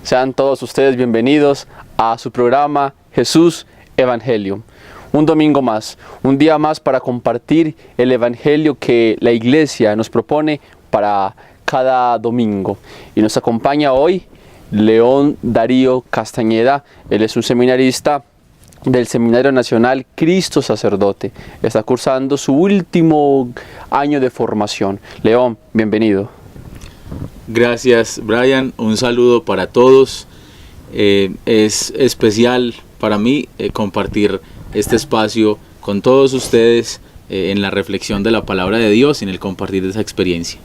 Sean todos ustedes bienvenidos a su programa Jesús Evangelio. Un domingo más, un día más para compartir el Evangelio que la Iglesia nos propone para cada domingo. Y nos acompaña hoy León Darío Castañeda. Él es un seminarista del Seminario Nacional Cristo Sacerdote. Está cursando su último año de formación. León, bienvenido. Gracias, Brian. Un saludo para todos. Es especial para mí compartir este espacio con todos ustedes en la reflexión de la palabra de Dios y en el compartir de esa experiencia.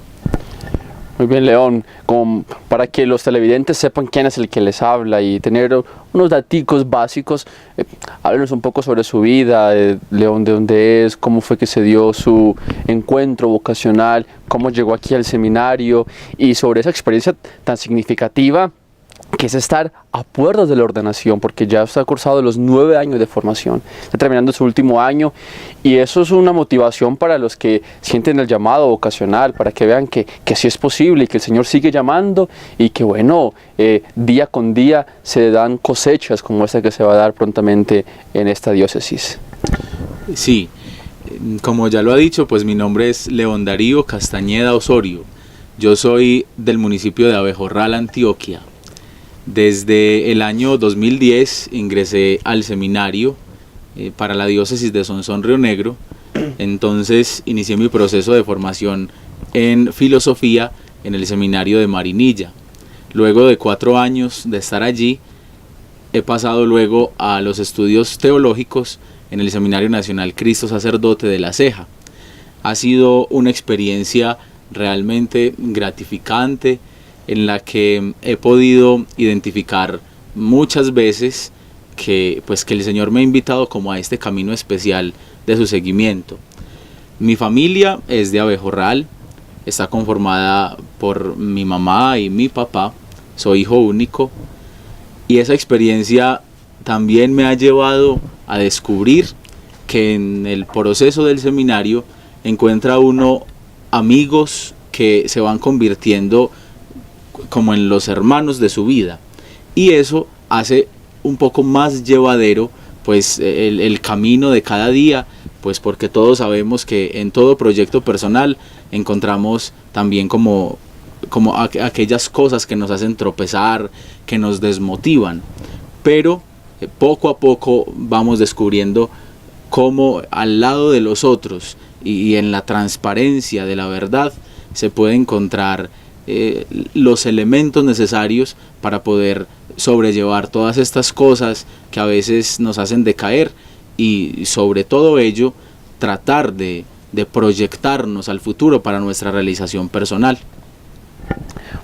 Muy bien, León, para que los televidentes sepan quién es el que les habla y tener unos daticos básicos, háblenos un poco sobre su vida, León, de dónde es, cómo fue que se dio su encuentro vocacional, cómo llegó aquí al seminario y sobre esa experiencia tan significativa que es estar a puertas de la ordenación, porque ya está cursado los 9 años de formación, está terminando su último año, y eso es una motivación para los que sienten el llamado vocacional, para que vean que sí es posible y que el Señor sigue llamando y que bueno, día con día se dan cosechas como esta que se va a dar prontamente en esta diócesis. Sí, como ya lo ha dicho, pues mi nombre es León Darío Castañeda Osorio. Yo soy del municipio de Abejorral, Antioquia. Desde el año 2010 ingresé al seminario para la diócesis de Sonsón Río Negro. Entonces inicié mi proceso de formación en filosofía en el seminario de Marinilla. Luego de 4 años de estar allí, he pasado luego a los estudios teológicos en el Seminario Nacional Cristo Sacerdote de La Ceja. Ha sido una experiencia realmente gratificante, en la que he podido identificar muchas veces que el Señor me ha invitado como a este camino especial de su seguimiento. Mi familia es de Abejorral, está conformada por mi mamá y mi papá, soy hijo único, y esa experiencia también me ha llevado a descubrir que en el proceso del seminario encuentra uno amigos que se van convirtiendo como en los hermanos de su vida, y eso hace un poco más llevadero el camino de cada día, porque todos sabemos que en todo proyecto personal encontramos también como aquellas cosas que nos hacen tropezar, que nos desmotivan, pero poco a poco vamos descubriendo cómo al lado de los otros y en la transparencia de la verdad se puede encontrar los elementos necesarios para poder sobrellevar todas estas cosas que a veces nos hacen decaer, y sobre todo ello tratar de proyectarnos al futuro para nuestra realización personal.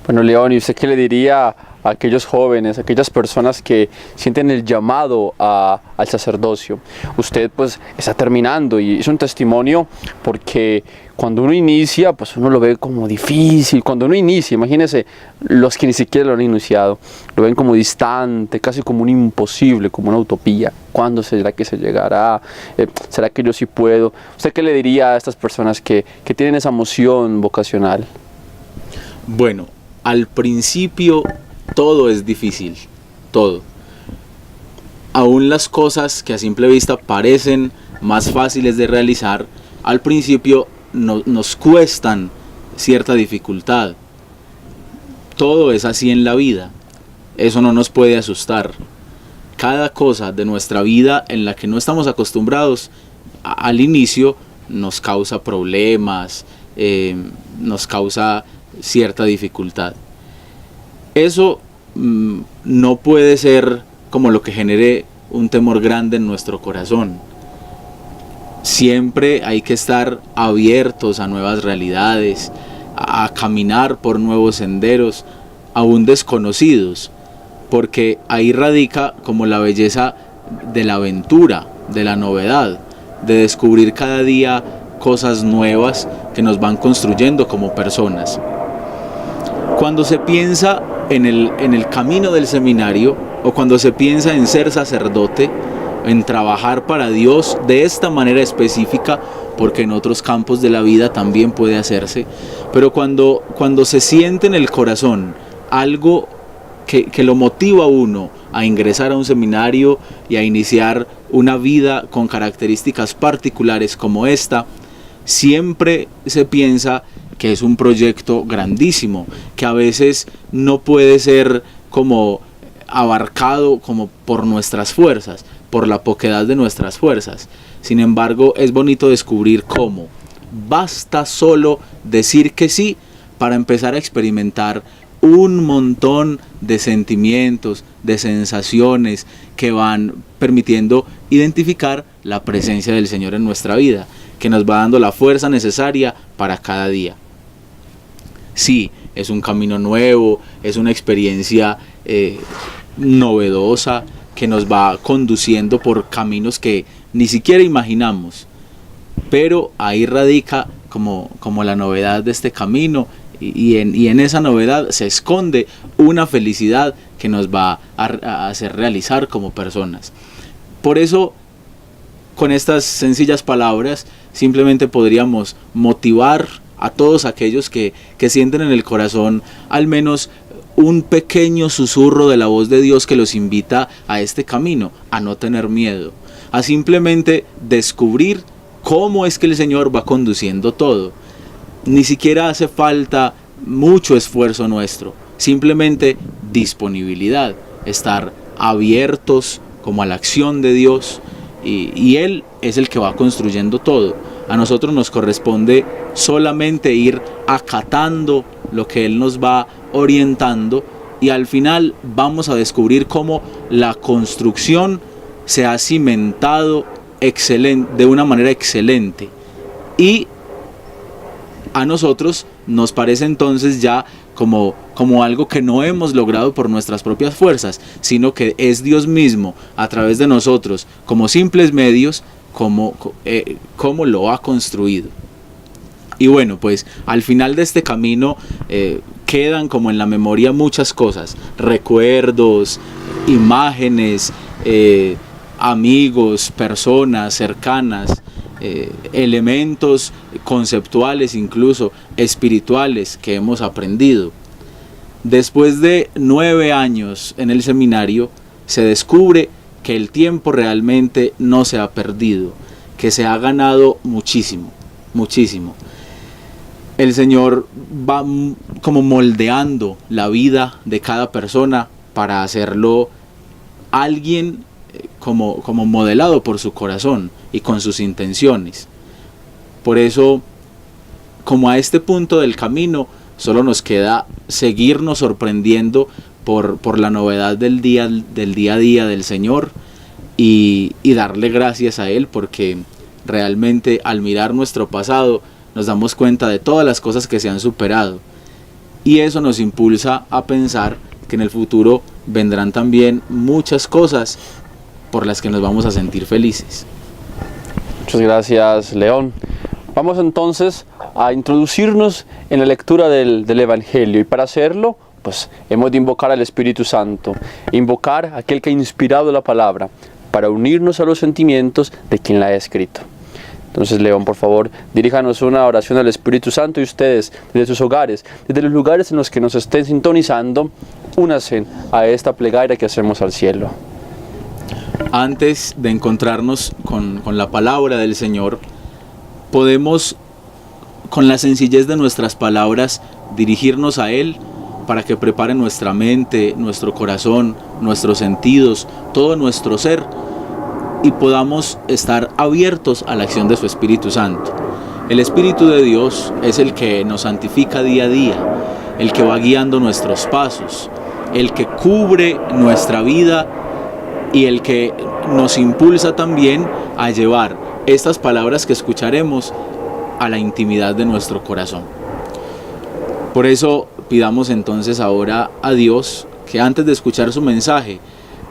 Bueno, León, ¿y usted qué le diría a aquellos jóvenes, a aquellas personas que sienten el llamado al sacerdocio? Usted está terminando y es un testimonio, porque cuando uno inicia, uno lo ve como difícil. Cuando uno inicia, imagínense, los que ni siquiera lo han iniciado, lo ven como distante, casi como un imposible, como una utopía. ¿Cuándo será que se llegará? ¿Será que yo sí puedo? ¿Usted qué le diría a estas personas que tienen esa emoción vocacional? Bueno, al principio todo es difícil, todo. Aún las cosas que a simple vista parecen más fáciles de realizar, al principio nos cuestan cierta dificultad. Todo es así en la vida, eso no nos puede asustar. Cada cosa de nuestra vida en la que no estamos acostumbrados, al inicio nos causa problemas, nos causa cierta dificultad. Eso no puede ser como lo que genere un temor grande en nuestro corazón. Siempre hay que estar abiertos a nuevas realidades, a caminar por nuevos senderos, aún desconocidos, porque ahí radica como la belleza de la aventura, de la novedad, de descubrir cada día cosas nuevas que nos van construyendo como personas. Cuando se piensa en el camino del seminario, o cuando se piensa en ser sacerdote, en trabajar para Dios de esta manera específica, porque en otros campos de la vida también puede hacerse, pero cuando se siente en el corazón algo que lo motiva a uno a ingresar a un seminario y a iniciar una vida con características particulares como esta, siempre se piensa que es un proyecto grandísimo, que a veces no puede ser como abarcado como por nuestras fuerzas, por la poquedad de nuestras fuerzas. Sin embargo, es bonito descubrir cómo basta solo decir que sí para empezar a experimentar un montón de sentimientos, de sensaciones que van permitiendo identificar la presencia del Señor en nuestra vida, que nos va dando la fuerza necesaria para cada día. Sí, es un camino nuevo, es una experiencia novedosa que nos va conduciendo por caminos que ni siquiera imaginamos, pero ahí radica como la novedad de este camino, y en esa novedad se esconde una felicidad que nos va a hacer realizar como personas. Por eso, con estas sencillas palabras, simplemente podríamos motivar a todos aquellos que sienten en el corazón al menos un pequeño susurro de la voz de Dios que los invita a este camino, a no tener miedo, a simplemente descubrir cómo es que el Señor va conduciendo todo. Ni siquiera hace falta mucho esfuerzo nuestro, simplemente disponibilidad, estar abiertos como a la acción de Dios, y Él es el que va construyendo todo. A nosotros nos corresponde solamente ir acatando lo que Él nos va orientando, y al final vamos a descubrir cómo la construcción se ha cimentado de una manera excelente, y a nosotros nos parece entonces ya como algo que no hemos logrado por nuestras propias fuerzas, sino que es Dios mismo a través de nosotros como simples medios como lo ha construido. Y bueno, pues al final de este camino quedan como en la memoria muchas cosas, recuerdos, imágenes, amigos, personas cercanas, elementos conceptuales, incluso espirituales, que hemos aprendido. Después de 9 años en el seminario, se descubre que el tiempo realmente no se ha perdido, que se ha ganado muchísimo, muchísimo. El Señor va como moldeando la vida de cada persona para hacerlo alguien como modelado por su corazón y con sus intenciones. Por eso, como a este punto del camino, solo nos queda seguirnos sorprendiendo por la novedad del día a día del Señor, y darle gracias a Él, porque realmente al mirar nuestro pasado nos damos cuenta de todas las cosas que se han superado, y eso nos impulsa a pensar que en el futuro vendrán también muchas cosas por las que nos vamos a sentir felices. Muchas gracias, León. Vamos entonces a introducirnos en la lectura del Evangelio, y para hacerlo pues hemos de invocar al Espíritu Santo, invocar a aquel que ha inspirado la palabra para unirnos a los sentimientos de quien la ha escrito. Entonces, León, por favor, diríjanos una oración al Espíritu Santo, y ustedes, desde sus hogares, desde los lugares en los que nos estén sintonizando, únanse a esta plegaria que hacemos al cielo. Antes de encontrarnos con la palabra del Señor, podemos, con la sencillez de nuestras palabras, dirigirnos a Él para que prepare nuestra mente, nuestro corazón, nuestros sentidos, todo nuestro ser, y podamos estar abiertos a la acción de su Espíritu Santo. El Espíritu de Dios es el que nos santifica día a día, el que va guiando nuestros pasos, el que cubre nuestra vida, y el que nos impulsa también a llevar estas palabras que escucharemos a la intimidad de nuestro corazón. Por eso pidamos entonces ahora a Dios que antes de escuchar su mensaje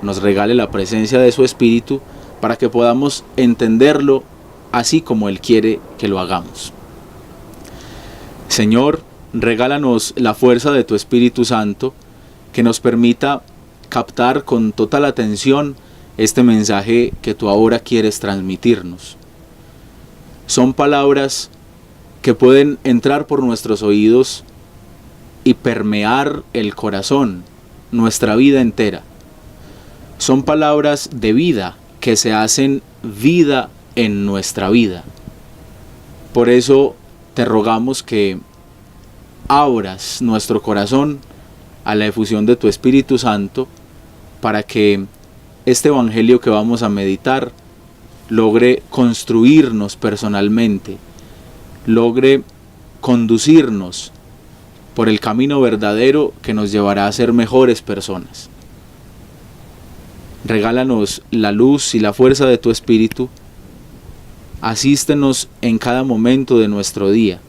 nos regale la presencia de su Espíritu, para que podamos entenderlo así como Él quiere que lo hagamos. Señor, regálanos la fuerza de tu Espíritu Santo, que nos permita captar con total atención este mensaje que tú ahora quieres transmitirnos. Son palabras que pueden entrar por nuestros oídos y permear el corazón, nuestra vida entera. Son palabras de vida que se hacen vida en nuestra vida. Por eso te rogamos que abras nuestro corazón a la efusión de tu Espíritu Santo para que este evangelio que vamos a meditar logre construirnos personalmente, logre conducirnos por el camino verdadero que nos llevará a ser mejores personas. Regálanos la luz y la fuerza de tu Espíritu. Asístenos en cada momento de nuestro día.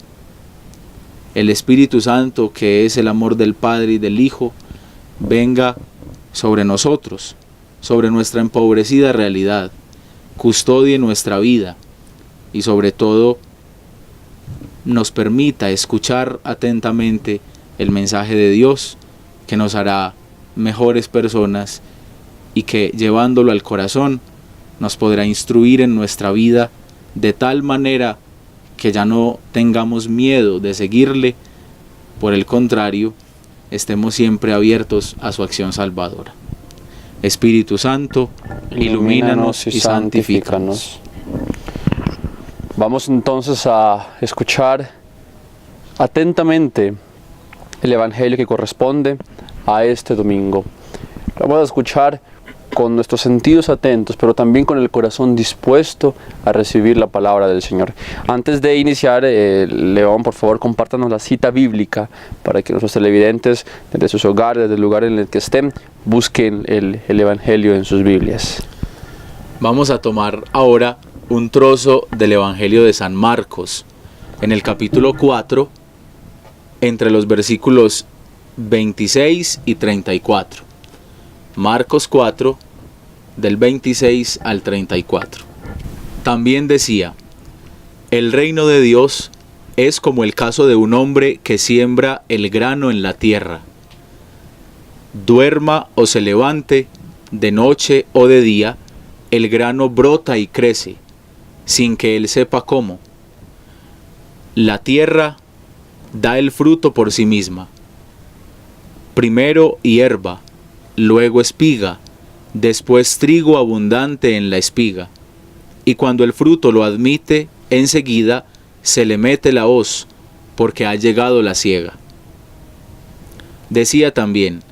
El Espíritu Santo, que es el amor del Padre y del Hijo, venga sobre nosotros, sobre nuestra empobrecida realidad, custodie nuestra vida y sobre todo nos permita escuchar atentamente el mensaje de Dios que nos hará mejores personas y que llevándolo al corazón nos podrá instruir en nuestra vida de tal manera que ya no tengamos miedo de seguirle, por el contrario, estemos siempre abiertos a su acción salvadora. Espíritu Santo, ilumínanos y santifícanos. Vamos entonces a escuchar atentamente el Evangelio que corresponde a este domingo. Vamos a escuchar con nuestros sentidos atentos, pero también con el corazón dispuesto a recibir la palabra del Señor. Antes de iniciar, León, por favor, compártanos la cita bíblica para que nuestros televidentes, desde sus hogares, desde el lugar en el que estén, busquen el Evangelio en sus Biblias. Vamos a tomar ahora un trozo del Evangelio de San Marcos, en el capítulo 4, entre los versículos 26 y 34. Marcos 4, del 26 al 34. También decía: el reino de Dios es como el caso de un hombre que siembra el grano en la tierra. Duerma o se levante, de noche o de día, el grano brota y crece, sin que él sepa cómo. La tierra da el fruto por sí misma. Primero hierba, luego espiga, después trigo abundante en la espiga. Y cuando el fruto lo admite, enseguida se le mete la hoz, porque ha llegado la siega. Decía también: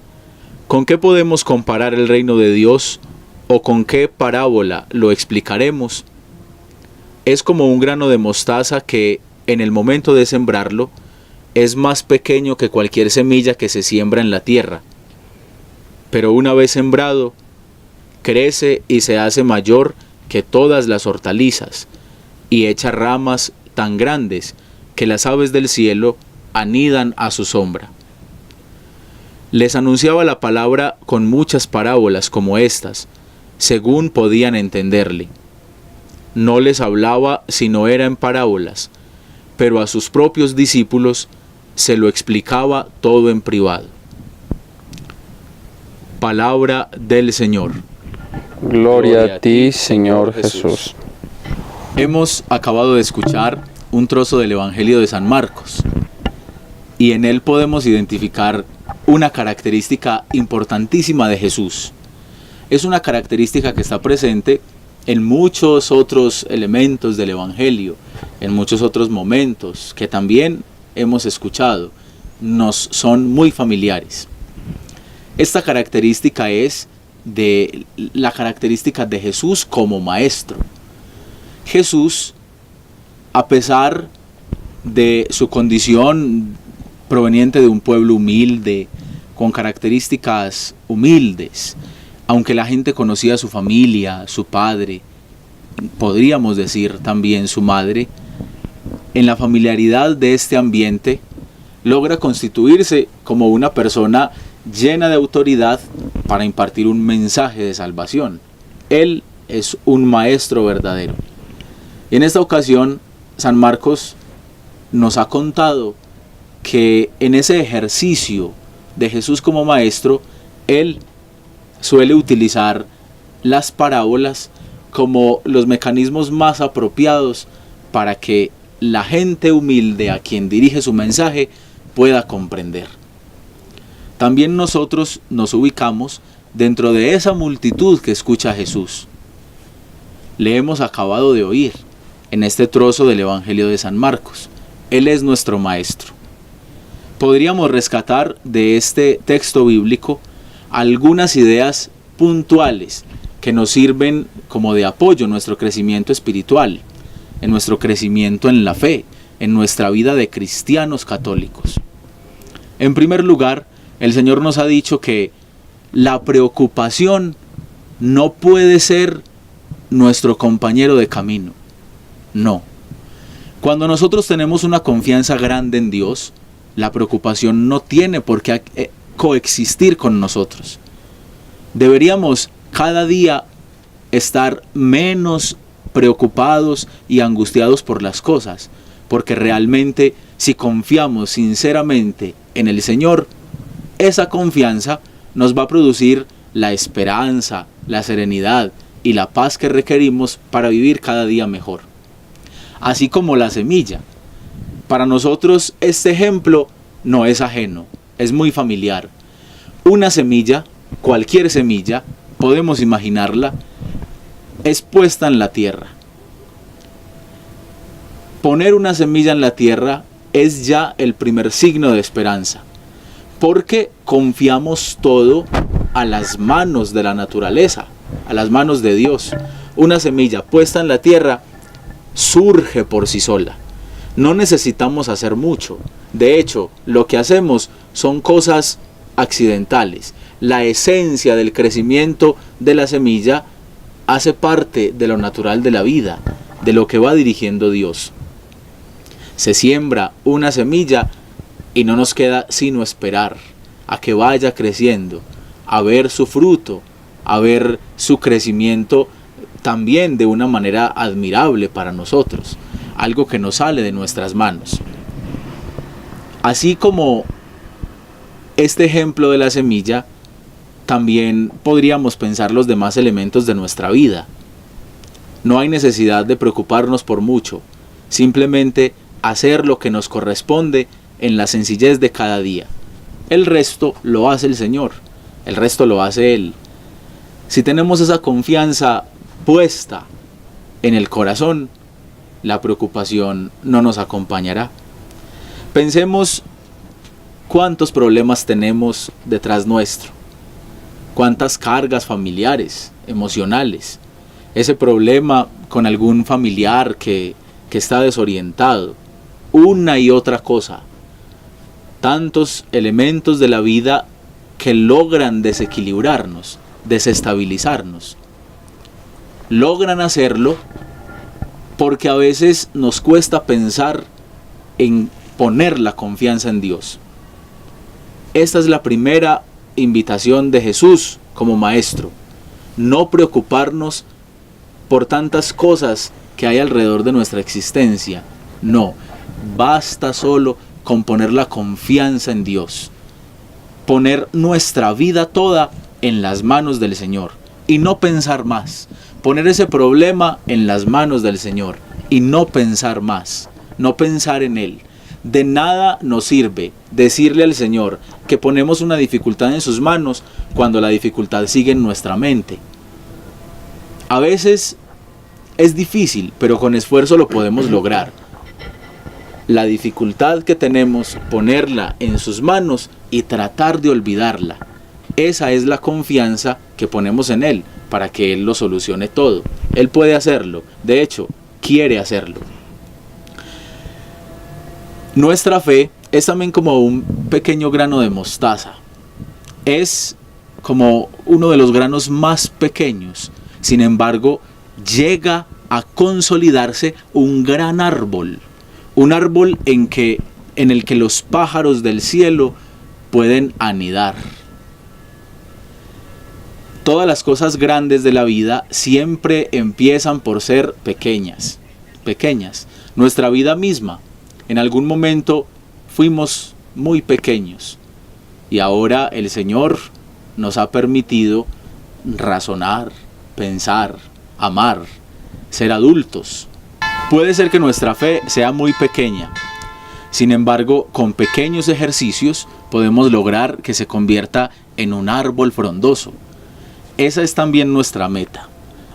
¿con qué podemos comparar el reino de Dios, o con qué parábola lo explicaremos? Es como un grano de mostaza que, en el momento de sembrarlo, es más pequeño que cualquier semilla que se siembra en la tierra. Pero una vez sembrado, crece y se hace mayor que todas las hortalizas, y echa ramas tan grandes que las aves del cielo anidan a su sombra. Les anunciaba la palabra con muchas parábolas como estas, según podían entenderle. No les hablaba sino era en parábolas, pero a sus propios discípulos se lo explicaba todo en privado. Palabra del Señor. Gloria a ti, Señor Jesús. Hemos acabado de escuchar un trozo del Evangelio de San Marcos, y en él podemos identificar una característica importantísima de Jesús. Es una característica que está presente en muchos otros elementos del Evangelio, en muchos otros momentos que también hemos escuchado, nos son muy familiares. Esta característica es la característica de Jesús como maestro. Jesús, a pesar de su condición proveniente de un pueblo humilde, con características humildes, aunque la gente conocía a su familia, su padre, podríamos decir también su madre, en la familiaridad de este ambiente, logra constituirse como una persona llena de autoridad para impartir un mensaje de salvación. Él es un maestro verdadero. Y en esta ocasión, San Marcos nos ha contado que en ese ejercicio de Jesús como maestro, él suele utilizar las parábolas como los mecanismos más apropiados para que la gente humilde a quien dirige su mensaje pueda comprender. también nosotros nos ubicamos dentro de esa multitud que escucha a Jesús. Le hemos acabado de oír en este trozo del Evangelio de San Marcos. Él es nuestro Maestro. Podríamos rescatar de este texto bíblico algunas ideas puntuales que nos sirven como de apoyo en nuestro crecimiento espiritual, en nuestro crecimiento en la fe, en nuestra vida de cristianos católicos. En primer lugar, el Señor nos ha dicho que la preocupación no puede ser nuestro compañero de camino. No. Cuando nosotros tenemos una confianza grande en Dios, la preocupación no tiene por qué coexistir con nosotros. Deberíamos cada día estar menos preocupados y angustiados por las cosas, porque realmente si confiamos sinceramente en el Señor, esa confianza nos va a producir la esperanza, la serenidad y la paz que requerimos para vivir cada día mejor. Así como la semilla. Para nosotros este ejemplo no es ajeno, es muy familiar. Una semilla, cualquier semilla, podemos imaginarla, es puesta en la tierra. Poner una semilla en la tierra es ya el primer signo de esperanza, porque confiamos todo a las manos de la naturaleza, a las manos de Dios. Una semilla puesta en la tierra surge por sí sola. No necesitamos hacer mucho. De hecho, lo que hacemos son cosas accidentales. La esencia del crecimiento de la semilla hace parte de lo natural de la vida, de lo que va dirigiendo Dios. Se siembra una semilla y no nos queda sino esperar a que vaya creciendo, a ver su fruto, a ver su crecimiento también de una manera admirable para nosotros, algo que no sale de nuestras manos. Así como este ejemplo de la semilla, también podríamos pensar los demás elementos de nuestra vida. No hay necesidad de preocuparnos por mucho, simplemente hacer lo que nos corresponde en la sencillez de cada día. El resto lo hace el Señor, el resto lo hace Él. Si tenemos esa confianza puesta en el corazón, la preocupación no nos acompañará. Pensemos cuántos problemas tenemos detrás nuestro, cuántas cargas familiares, emocionales, ese problema con algún familiar que está desorientado, una y otra cosa, tantos elementos de la vida que logran desequilibrarnos, desestabilizarnos. Logran hacerlo porque a veces nos cuesta pensar en poner la confianza en Dios. Esta es la primera invitación de Jesús como maestro. No preocuparnos por tantas cosas que hay alrededor de nuestra existencia. No, basta solo con poner la confianza en Dios. Poner nuestra vida toda en las manos del Señor y no pensar más. Poner ese problema en las manos del Señor y no pensar más, no pensar en Él. De nada nos sirve decirle al Señor que ponemos una dificultad en sus manos cuando la dificultad sigue en nuestra mente. A veces es difícil, pero con esfuerzo lo podemos lograr. La dificultad que tenemos, ponerla en sus manos y tratar de olvidarla. Esa es la confianza que ponemos en Él para que Él lo solucione todo. Él puede hacerlo, de hecho, quiere hacerlo. Nuestra fe es también como un pequeño grano de mostaza. Es como uno de los granos más pequeños. Sin embargo, llega a consolidarse un gran árbol. Un árbol en el que los pájaros del cielo pueden anidar. Todas las cosas grandes de la vida siempre empiezan por ser pequeñas. Nuestra vida misma, en algún momento fuimos muy pequeños y ahora el Señor nos ha permitido razonar, pensar, amar, ser adultos. Puede ser que nuestra fe sea muy pequeña. Sin embargo, con pequeños ejercicios podemos lograr que se convierta en un árbol frondoso. Esa es también nuestra meta.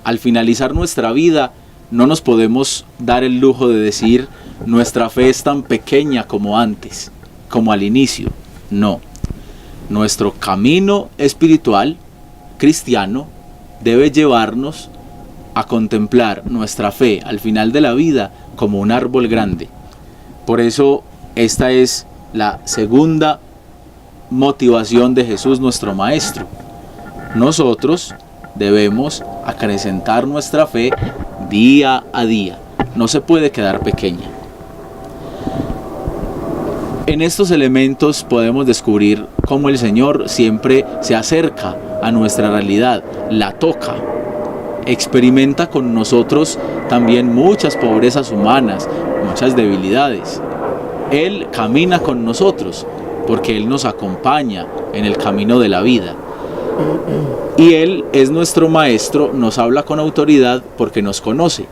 Al finalizar nuestra vida, no nos podemos dar el lujo de decir, nuestra fe es tan pequeña como antes, como al inicio. No. Nuestro camino espiritual, cristiano, debe llevarnos a contemplar nuestra fe al final de la vida como un árbol grande. Por eso, esta es la segunda motivación de Jesús, nuestro Maestro. Nosotros debemos acrecentar nuestra fe día a día. No se puede quedar pequeña. En estos elementos podemos descubrir cómo el Señor siempre se acerca a nuestra realidad, la toca, experimenta con nosotros también muchas pobrezas humanas, muchas debilidades. Él camina con nosotros porque Él nos acompaña en el camino de la vida. Y Él es nuestro Maestro, nos habla con autoridad porque nos conoce.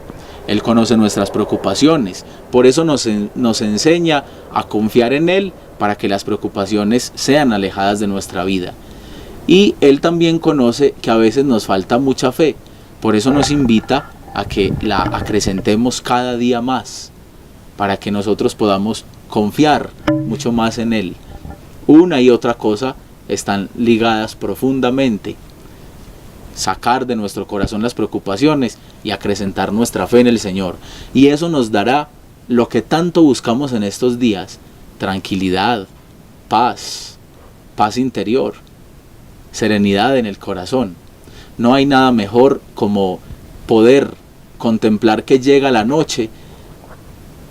Él conoce nuestras preocupaciones, por eso nos enseña a confiar en Él para que las preocupaciones sean alejadas de nuestra vida. Y Él también conoce que a veces nos falta mucha fe, por eso nos invita a que la acrecentemos cada día más, para que nosotros podamos confiar mucho más en Él. Una y otra cosa están ligadas profundamente. Sacar de nuestro corazón las preocupaciones y acrecentar nuestra fe en el Señor. Y eso nos dará lo que tanto buscamos en estos días: tranquilidad, paz, paz interior, serenidad en el corazón. No hay nada mejor como poder contemplar que llega la noche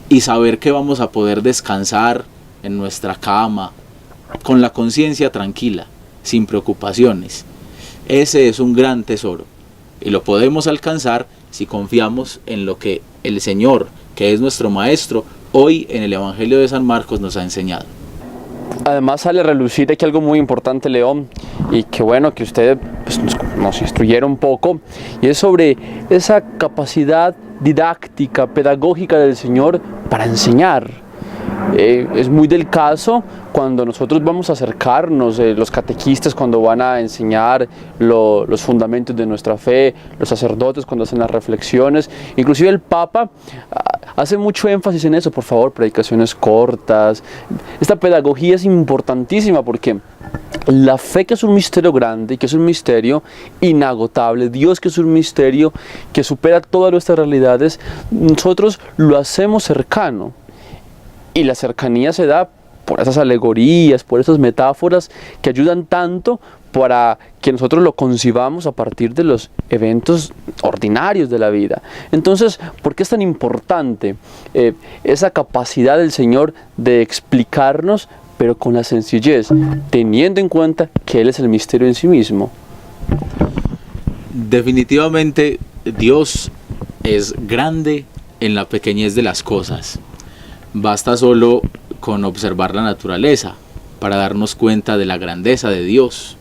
y saber que vamos a poder descansar en nuestra cama, con la conciencia tranquila, sin preocupaciones. Ese es un gran tesoro y lo podemos alcanzar si confiamos en lo que el Señor, que es nuestro Maestro, hoy en el Evangelio de San Marcos nos ha enseñado. Además sale a relucir aquí algo muy importante, León, y que bueno que usted pues, nos instruyera un poco, y es sobre esa capacidad didáctica, pedagógica del Señor para enseñar. Es muy del caso cuando nosotros vamos a acercarnos, los catequistas cuando van a enseñar los fundamentos de nuestra fe, los sacerdotes cuando hacen las reflexiones, inclusive el Papa hace mucho énfasis en eso. Por favor, predicaciones cortas. Esta pedagogía es importantísima porque la fe, que es un misterio grande y que es un misterio inagotable, Dios, que es un misterio que supera todas nuestras realidades, nosotros lo hacemos cercano. Y la cercanía se da por esas alegorías, por esas metáforas que ayudan tanto para que nosotros lo concibamos a partir de los eventos ordinarios de la vida. Entonces, ¿por qué es tan importante esa capacidad del Señor de explicarnos, pero con la sencillez, teniendo en cuenta que Él es el misterio en sí mismo? Definitivamente, Dios es grande en la pequeñez de las cosas. Basta solo con observar la naturaleza para darnos cuenta de la grandeza de Dios,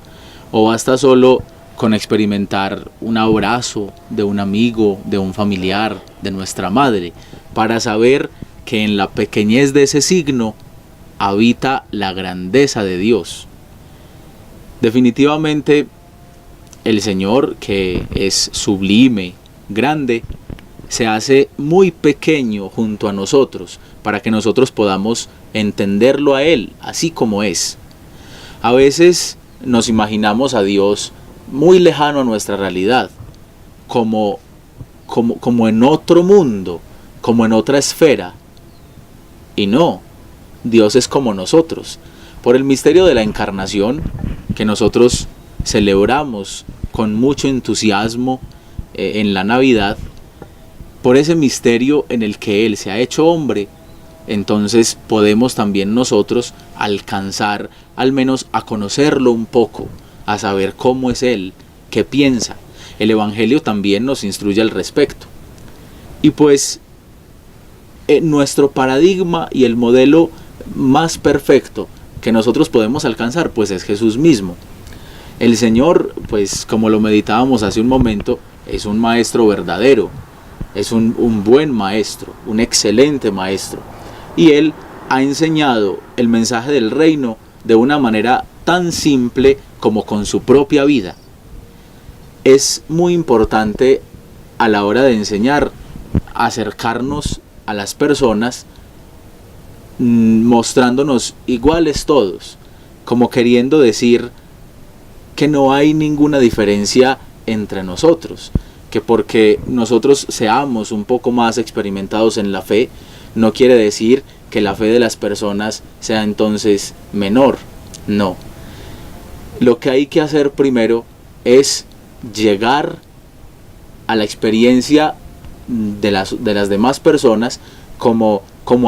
o basta solo con experimentar un abrazo de un amigo, de un familiar, de nuestra madre, para saber que en la pequeñez de ese signo habita la grandeza de Dios. Definitivamente, el Señor, que es sublime, grande, se hace muy pequeño junto a nosotros para que nosotros podamos entenderlo a Él así como es. A veces nos imaginamos a Dios muy lejano a nuestra realidad, como en otro mundo, como en otra esfera. Y no, Dios es como nosotros. Por el misterio de la encarnación, que nosotros celebramos con mucho entusiasmo en la Navidad, por ese misterio en el que Él se ha hecho hombre, entonces podemos también nosotros alcanzar al menos a conocerlo un poco, a saber cómo es Él, qué piensa. El Evangelio también nos instruye al respecto. Y pues nuestro paradigma y el modelo más perfecto que nosotros podemos alcanzar pues es Jesús mismo. El Señor, pues como lo meditábamos hace un momento, es un maestro verdadero. Es un buen maestro, un excelente maestro. Y Él ha enseñado el mensaje del reino de una manera tan simple como con su propia vida. Es muy importante a la hora de enseñar acercarnos a las personas mostrándonos iguales todos, como queriendo decir que no hay ninguna diferencia entre nosotros, que porque nosotros seamos un poco más experimentados en la fe, no quiere decir que la fe de las personas sea entonces menor. No. Lo que hay que hacer primero es llegar a la experiencia de las demás personas como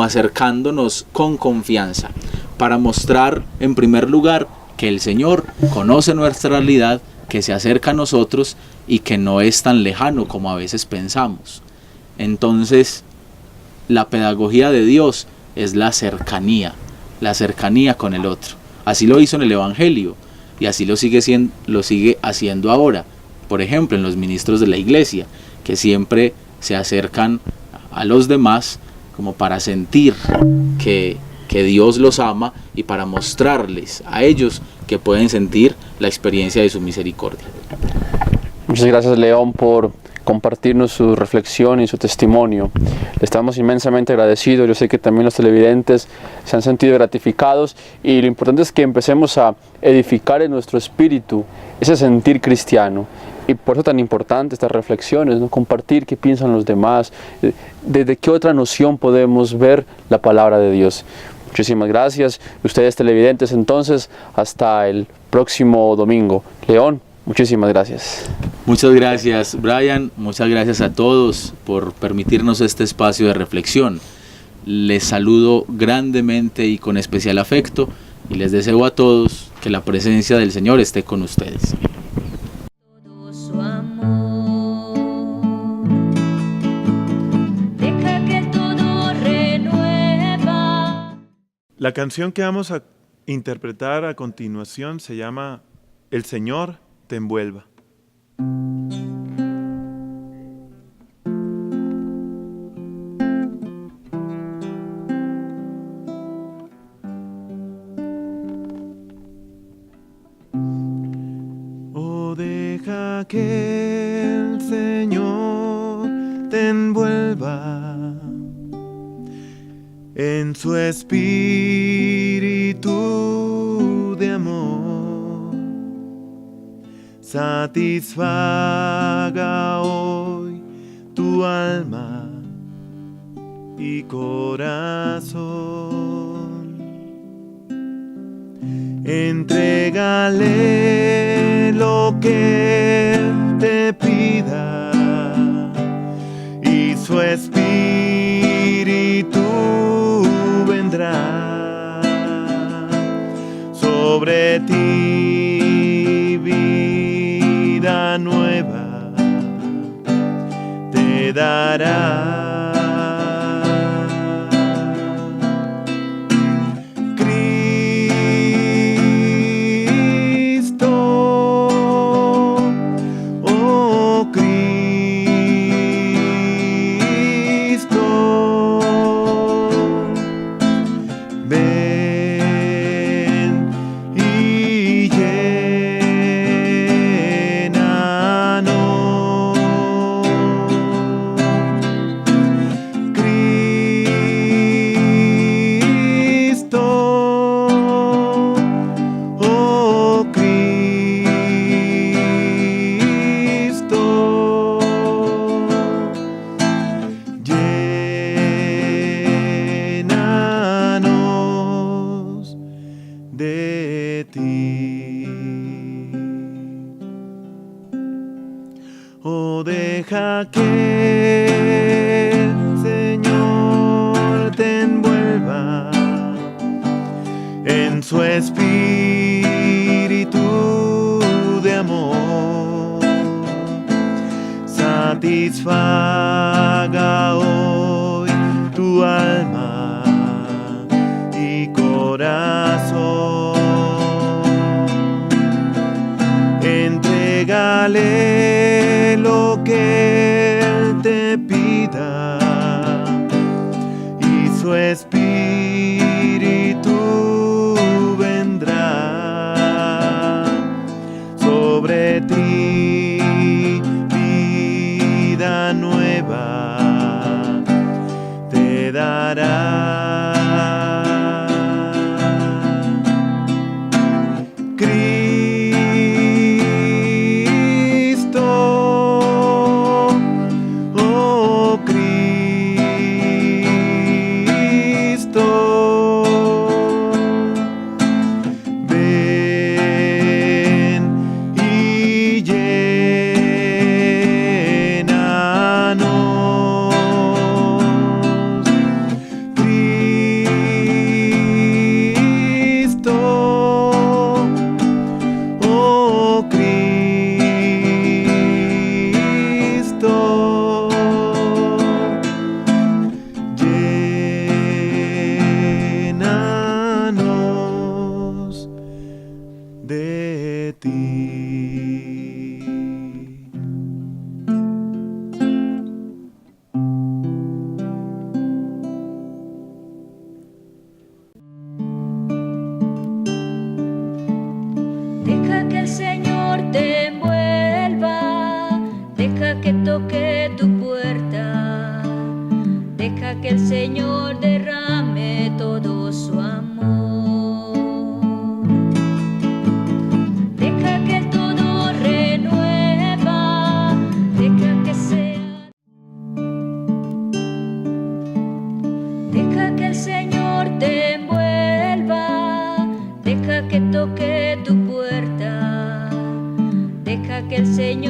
acercándonos con confianza, para mostrar en primer lugar que el Señor conoce nuestra realidad, que se acerca a nosotros y que no es tan lejano como a veces pensamos. Entonces, la pedagogía de Dios es la cercanía con el otro. Así lo hizo en el Evangelio y así lo sigue haciendo ahora. Por ejemplo, en los ministros de la iglesia, que siempre se acercan a los demás como para sentir que Dios los ama y para mostrarles a ellos que pueden sentir la experiencia de su misericordia. Muchas gracias, León, por compartirnos su reflexión y su testimonio. Le estamos inmensamente agradecidos. Yo sé que también los televidentes se han sentido gratificados y lo importante es que empecemos a edificar en nuestro espíritu ese sentir cristiano. Y por eso tan importante estas reflexiones, ¿no? Compartir qué piensan los demás, desde qué otra noción podemos ver la palabra de Dios. Muchísimas gracias. Ustedes televidentes, entonces, hasta el próximo domingo. León, muchísimas gracias. Muchas gracias, Brian. Muchas gracias a todos por permitirnos este espacio de reflexión. Les saludo grandemente y con especial afecto y les deseo a todos que la presencia del Señor esté con ustedes. La canción que vamos a interpretar a continuación se llama El Señor te envuelva. Oh, deja que el Señor te envuelva en su espíritu de amor, satisfaga hoy tu alma y corazón. Entrégale lo que Él te pida y su espíritu vendrá sobre ti, vida nueva te dará. Oh, deja que el Señor te envuelva en su espíritu de amor, satisfaga hoy tu alma y corazón. Entrégale lo que Él te pida y su espíritu que toque tu puerta, deja que el Señor derrame todo su amor. Deja que todo renueva, deja que sea. Deja que el Señor te envuelva, deja que toque tu puerta, deja que el Señor